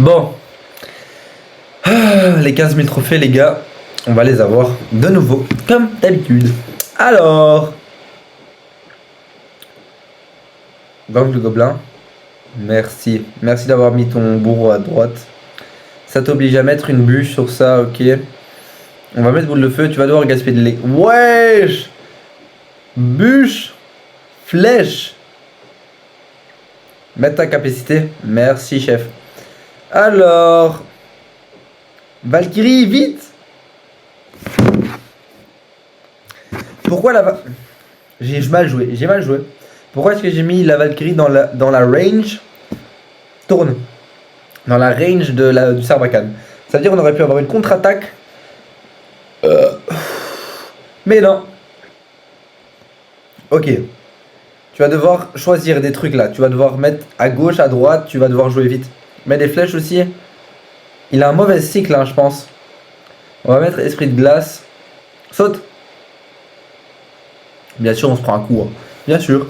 Bon, les 15 000 trophées, les gars, on va les avoir de nouveau, comme d'habitude. Alors, Gang le Gobelin, merci. Merci d'avoir mis ton bourreau à droite. Ça t'oblige à mettre une bûche sur ça, ok. On va mettre boule de feu, tu vas devoir gaspiller de lait. Wesh! Bûche! Flèche! Mettre ta capacité. Merci, chef. Alors, Valkyrie, vite! Pourquoi la... J'ai mal joué. Pourquoi est-ce que j'ai mis la Valkyrie dans la range? Tourne. Dans la range du Sarbacane. Ça veut dire qu'on aurait pu avoir une contre-attaque. Mais non. Ok. Tu vas devoir choisir des trucs là. Tu vas devoir mettre à gauche, à droite. Tu vas devoir jouer vite. Mets des flèches aussi. Il a un mauvais cycle, hein, je pense. On va mettre esprit de glace. Saute. Bien sûr, on se prend un coup. Hein. Bien sûr.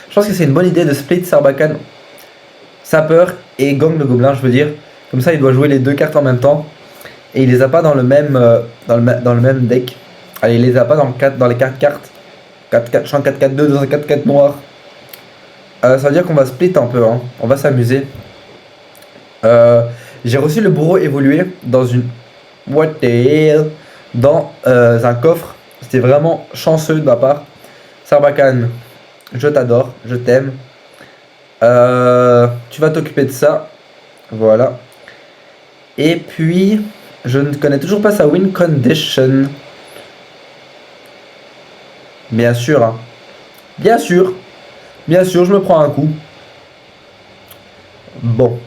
Je pense que c'est une bonne idée de split Sarbacane, sapeur et gang de gobelins, je veux dire. Comme ça, il doit jouer les deux cartes en même temps. Et il les a pas dans le même, dans le même deck. Allez, il les a pas dans les 4 cartes. 4-4, champ 4-4-2 dans un 4-4 noir. Ça veut dire qu'on va split un peu. Hein. On va s'amuser. J'ai reçu le bourreau évolué dans une... What the hell? Dans un coffre. C'était vraiment chanceux de ma part. Sarbacane, je t'adore, je t'aime. Tu vas t'occuper de ça. Voilà. Et puis, je ne connais toujours pas sa win condition. Bien sûr, hein. Bien sûr. Bien sûr, je me prends un coup. Bon.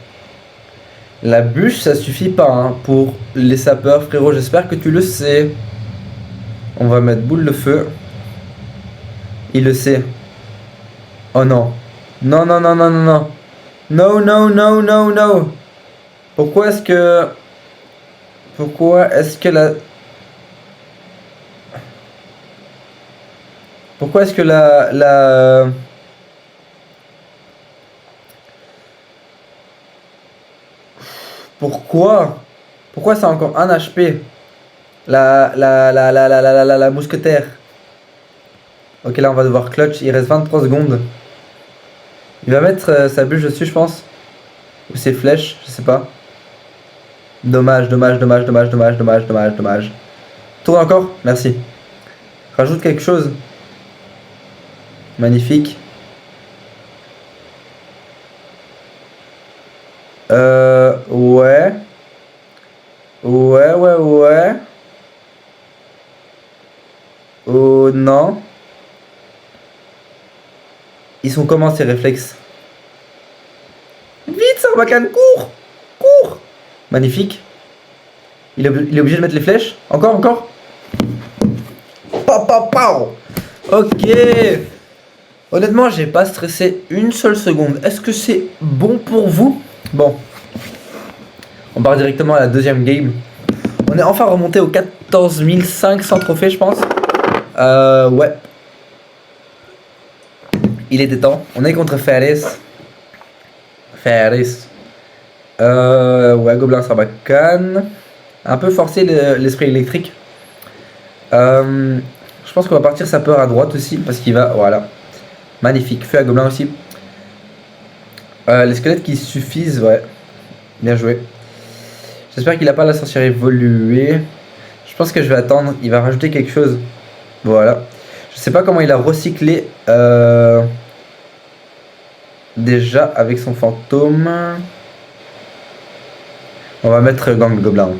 La bûche, ça suffit pas hein, pour les sapeurs, frérot. J'espère que tu le sais. On va mettre boule de feu. Il le sait. Oh non. Non, non, non, non, non, non. No, no, no, no, no. Pourquoi est-ce que... Pourquoi est-ce que la... Pourquoi est-ce que la... Pourquoi? Pourquoi c'est encore 1 HP? La mousquetaire. Ok, là on va devoir clutch. Il reste 23 secondes. Il va mettre sa bûche dessus, je pense. Ou ses flèches, je sais pas. Dommage, dommage, dommage, dommage, dommage, dommage, dommage, dommage. Tourne encore? Merci. Rajoute quelque chose. Magnifique. Ouais. Ouais, ouais, ouais. Oh non. Ils sont comment ces réflexes? Vite, Sarbacane, cours! Cours! Magnifique. Il est obligé de mettre les flèches? Encore, encore? Pow, pow, pow! Ok. Honnêtement, j'ai pas stressé une seule seconde. Est-ce que c'est bon pour vous? Bon. On part directement à la deuxième game. On est enfin remonté aux 14 500 trophées, je pense. Ouais. Il était temps. On est contre Ferris. Ferris. Ouais, Gobelin Sarbacane. Un peu forcé l'esprit électrique. Je pense qu'on va partir sapeur à droite aussi. Parce qu'il va... Voilà. Magnifique. Feu à Gobelin aussi. Les squelettes qui suffisent, ouais. Bien joué. J'espère qu'il n'a pas la sorcière évoluée. Je pense que je vais attendre. Il va rajouter quelque chose. Voilà. Je sais pas comment il a recyclé déjà avec son fantôme. On va mettre gang de gobelin.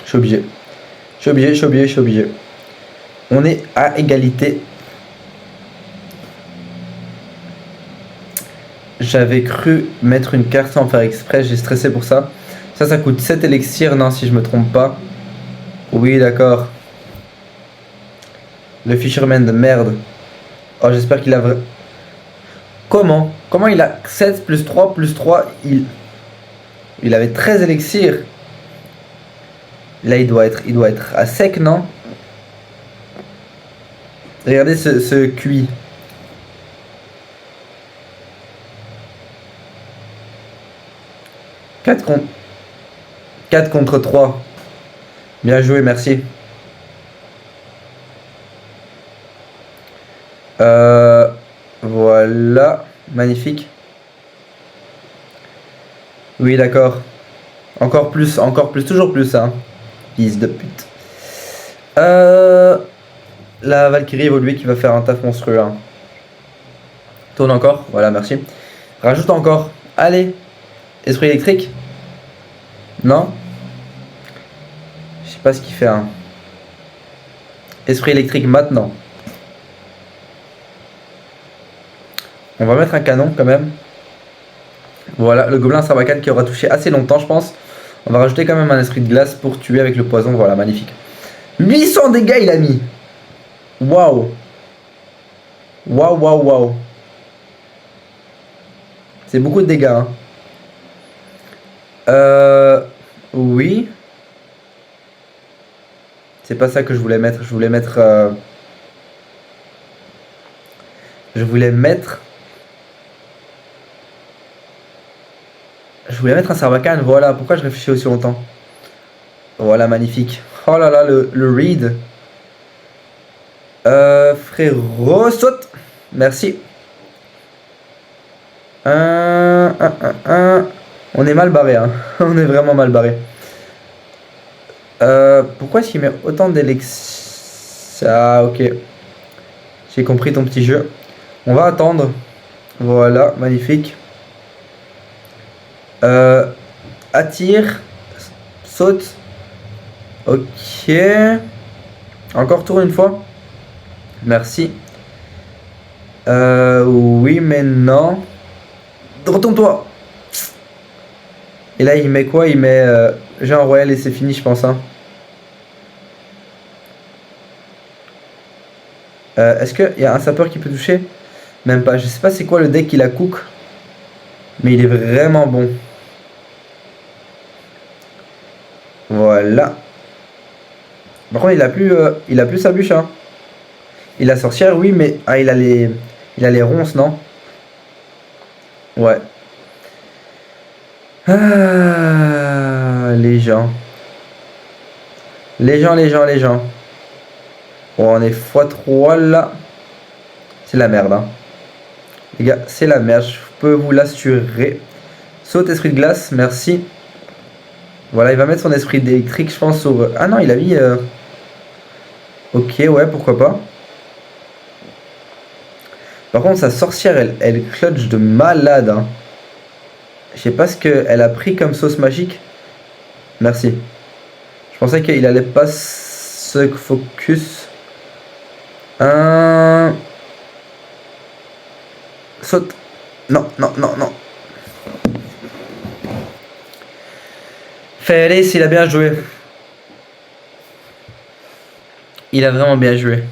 Je suis obligé. Je suis obligé, je suis obligé, je suis obligé. On est à égalité. J'avais cru mettre une carte sans faire exprès. J'ai stressé pour ça. Ça coûte 7 élixirs, non, si je me trompe pas. Oui, d'accord. Le fisherman de merde. Oh, j'espère qu'il a vrai. Comment il a 7 plus 3 plus 3 il avait 13 élixirs. Là, il doit être à sec, non? Regardez ce QI. 4 contre... 4 contre 3. Bien joué, merci. Voilà. Magnifique. Oui, d'accord. Encore plus, toujours plus, hein. Fils de pute. La Valkyrie évoluée qui va faire un taf monstrueux, hein. Tourne encore. Voilà, merci. Rajoute encore. Allez. Esprit électrique. Non. Je sais pas ce qu'il fait, hein. Esprit électrique maintenant. On va mettre un canon quand même. Voilà, le gobelin Sarbacane qui aura touché assez longtemps, je pense. On va rajouter quand même un esprit de glace pour tuer avec le poison. Voilà, magnifique. 800 dégâts, il a mis. Waouh. Waouh, waouh, waouh. C'est beaucoup de dégâts, hein. Oui. C'est pas ça que je voulais mettre. Je voulais mettre... Je voulais mettre un Sarbacane. Voilà, pourquoi je réfléchis aussi longtemps. Voilà, magnifique. Oh là là, le read. Frérot, saute. Merci. On est mal barré, hein. On est vraiment mal barré. Pourquoi est-ce qu'il met autant d'élixir? Ah, ok. J'ai compris ton petit jeu. On va attendre. Voilà, magnifique. Attire. Saute. Ok. Encore tour une fois. Merci. Oui, mais non. Retourne-toi. Et là, il met quoi? Il met Jean Royal et c'est fini, je pense, hein. Est-ce qu'il y a un sapeur qui peut toucher? Même pas. Je sais pas c'est quoi le deck qu'il a cook. Mais il est vraiment bon. Voilà. Par contre, il a plus sa bûche, hein. Il a sorcière, oui, mais... Ah, il a les ronces, non? Ouais. Ah, les gens. Les gens. Bon, on est x3 là. C'est la merde, hein. Les gars, c'est la merde, je peux vous l'assurer. Saute esprit de glace, merci. Voilà, il va mettre son esprit d'électrique, je pense, sur... Ah non, il a mis... Ok, ouais, pourquoi pas. Par contre, sa sorcière, elle clutch de malade, hein. Je sais pas ce qu'elle a pris comme sauce magique. Merci. Je pensais qu'il allait pas se focus. Saute. Non. Félix, il a bien joué. Il a vraiment bien joué.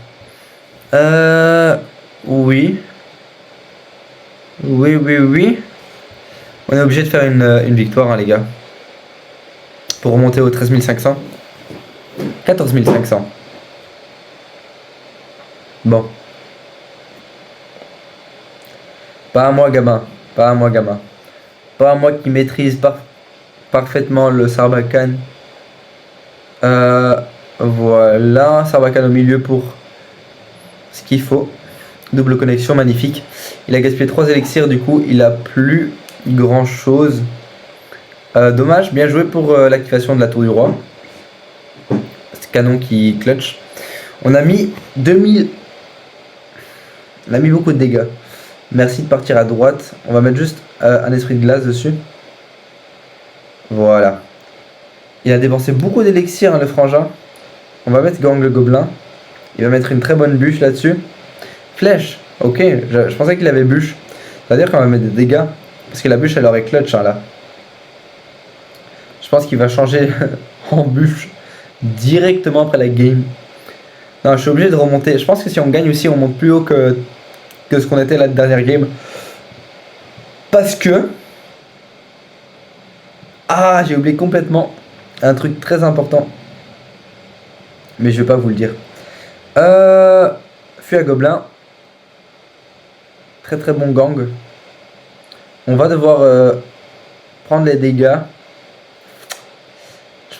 Oui. Oui. On est obligé de faire une victoire, hein, les gars. Pour remonter aux 13 500. 14 500. Bon. Pas à moi, gamin. Pas à moi qui maîtrise parfaitement le Sarbacane. Voilà. Sarbacane au milieu pour ce qu'il faut. Double connexion, magnifique. Il a gaspillé 3 élixirs, du coup, il a plus grand chose. Dommage, bien joué pour l'activation de la tour du roi. C'est canon qui clutch. On a mis 2000. On a mis beaucoup de dégâts. Merci de partir à droite. On va mettre juste un esprit de glace dessus. Voilà. Il a dépensé beaucoup d'élixir, hein, le frangin. On va mettre gang le gobelin. Il va mettre une très bonne bûche là-dessus. Flèche. Ok, je pensais qu'il avait bûche. C'est-à-dire qu'on va mettre des dégâts. Parce que la bûche, elle aurait clutch, hein, là. Je pense qu'il va changer en bûche directement après la game. Non, je suis obligé de remonter. Je pense que si on gagne aussi, on monte plus haut que ce qu'on était la dernière game. Parce que... Ah, j'ai oublié complètement un truc très important. Mais je vais pas vous le dire. Fuis à gobelin. Très bon gang. On va devoir prendre les dégâts.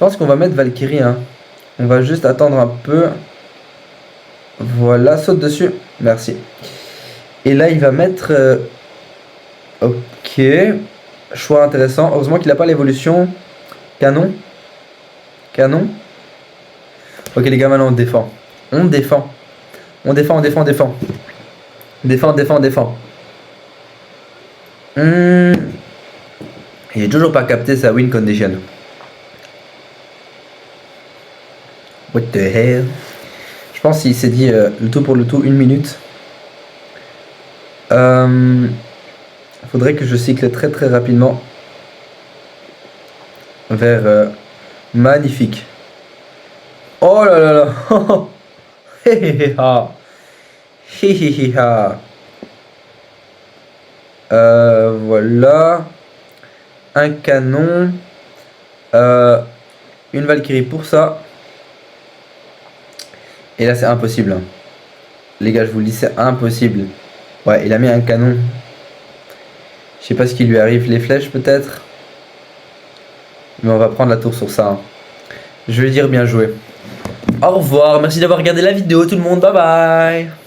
pense qu'on va mettre Valkyrie. Hein. On va juste attendre un peu. Voilà, saute dessus. Merci. Et là, il va mettre... Ok. Choix intéressant. Heureusement qu'il n'a pas l'évolution. Canon. Canon. Ok les gars, maintenant on défend. On défend. On défend, on défend, on défend. Défend, défend, défend. Il est toujours pas capté sa win condition. What the hell? Je pense qu'il s'est dit le tout pour le tout, 1 minute. Faudrait que je cycle très très rapidement vers magnifique. Oh là là là. Hehehe ha. Hehehe ha. Voilà. Un canon. Une Valkyrie pour ça. Et là c'est impossible. Les gars, je vous le dis, c'est impossible. Ouais, il a mis un canon. Je sais pas ce qui lui arrive. Les flèches peut-être. Mais on va prendre la tour sur ça. Hein. Je vais dire bien joué. Au revoir. Merci d'avoir regardé la vidéo tout le monde. Bye bye.